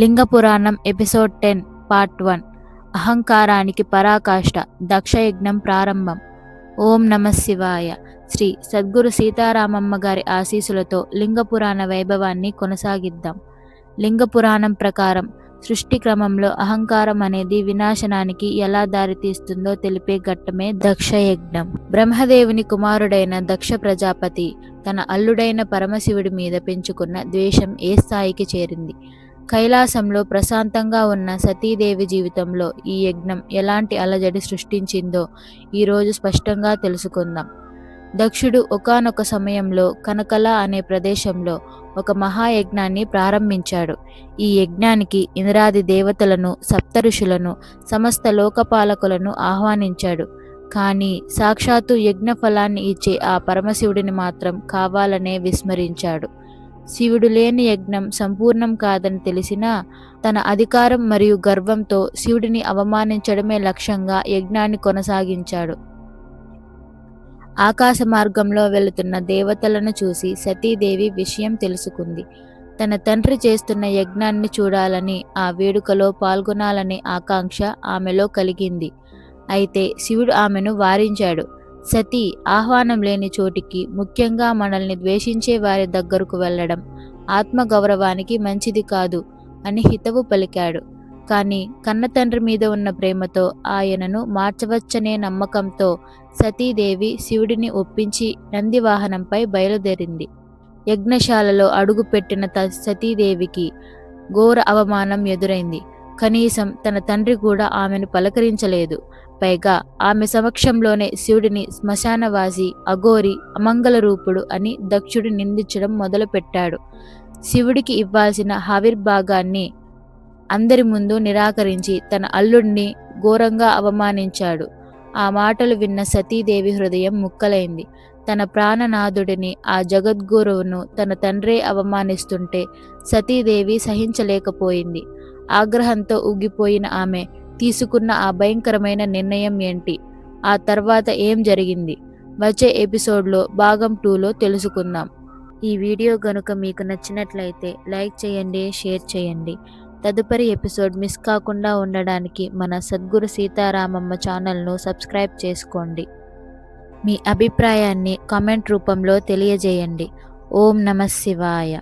లింగ పురాణం episode 10 part 1 అహంకారానికి పరాకాష్ట దక్షయజ్ఞం ప్రారంభం. ఓం నమ శివాయ. శ్రీ సద్గురు సీతారామమ్మ గారి ఆశీస్సులతో లింగ పురాణ వైభవాన్ని కొనసాగిద్దాం. లింగ పురాణం ప్రకారం సృష్టి క్రమంలో అహంకారం అనేది వినాశనానికి ఎలా దారితీస్తుందో తెలిపే ఘట్టమే దక్షయజ్ఞం. బ్రహ్మదేవుని కుమారుడైన దక్ష ప్రజాపతి తన అల్లుడైన పరమశివుడి మీద పెంచుకున్న ద్వేషం ఏ స్థాయికి చేరింది? కైలాసంలో ప్రశాంతంగా ఉన్న సతీదేవి జీవితంలో ఈ యజ్ఞం ఎలాంటి అలజడి సృష్టించిందో ఈరోజు స్పష్టంగా తెలుసుకుందాం. దక్షుడు ఒకానొక సమయంలో కనకల అనే ప్రదేశంలో ఒక మహాయజ్ఞాన్ని ప్రారంభించాడు. ఈ యజ్ఞానికి ఇంద్రాది దేవతలను, సప్తఋషులను, సమస్త లోకపాలకులను ఆహ్వానించాడు. కానీ సాక్షాత్తు యజ్ఞ ఫలాన్ని ఇచ్చే ఆ పరమశివుడిని మాత్రం కావాలనే విస్మరించాడు. శివుడు లేని యజ్ఞం సంపూర్ణం కాదని తెలిసినా తన అధికారం మరియు గర్వంతో శివుడిని అవమానించడమే లక్ష్యంగా యజ్ఞాన్ని కొనసాగించాడు. ఆకాశ మార్గంలో వెళుతున్న దేవతలను చూసి సతీదేవి విషయం తెలుసుకుంది. తన తండ్రి చేస్తున్న యజ్ఞాన్ని చూడాలని, ఆ వేడుకలో పాల్గొనాలనే ఆకాంక్ష ఆమెలో కలిగింది. అయితే శివుడు ఆమెను వారించాడు. సతీ, ఆహ్వానం లేని చోటికి, ముఖ్యంగా మనల్ని ద్వేషించే వారి దగ్గరకు వెళ్ళడం ఆత్మగౌరవానికి మంచిది కాదు అని హితవు పలికాడు. కానీ కన్నతండ్రి మీద ఉన్న ప్రేమతో, ఆయనను మార్చవచ్చనే నమ్మకంతో సతీదేవి శివుడిని ఒప్పించి నందివాహనంపై బయలుదేరింది. యజ్ఞశాలలో అడుగుపెట్టిన సతీదేవికి ఘోర అవమానం ఎదురైంది. కనీసం తన తండ్రి కూడా ఆమెను పలకరించలేదు. పైగా ఆమె సమక్షంలోనే శివుడిని శ్మశానవాసి, అఘోరి, అమంగళ రూపుడు అని దక్షుడు నిందించడం మొదలుపెట్టాడు. శివుడికి ఇవ్వాల్సిన ఆవిర్భాగాన్ని అందరి ముందు నిరాకరించి తన అల్లుడిని ఘోరంగా అవమానించాడు. ఆ మాటలు విన్న సతీదేవి హృదయం ముక్కలైంది. తన ప్రాణనాథుడిని, ఆ జగద్గురువును తన తండ్రే అవమానిస్తుంటే సతీదేవి సహించలేకపోయింది. ఆగ్రహంతో ఊగిపోయిన ఆమె తీసుకున్న ఆ భయంకరమైన నిర్ణయం ఏంటి? ఆ తర్వాత ఏం జరిగింది? వచ్చే ఎపిసోడ్లో భాగం 2లో తెలుసుకుందాం. ఈ వీడియో గనుక మీకు నచ్చినట్లయితే లైక్ చేయండి, షేర్ చేయండి. తదుపరి ఎపిసోడ్ మిస్ కాకుండా ఉండడానికి మన సద్గురు సీతారామమ్మ ఛానల్ను సబ్స్క్రైబ్ చేసుకోండి. మీ అభిప్రాయాన్ని కామెంట్ రూపంలో తెలియజేయండి. ఓం నమ శివాయ.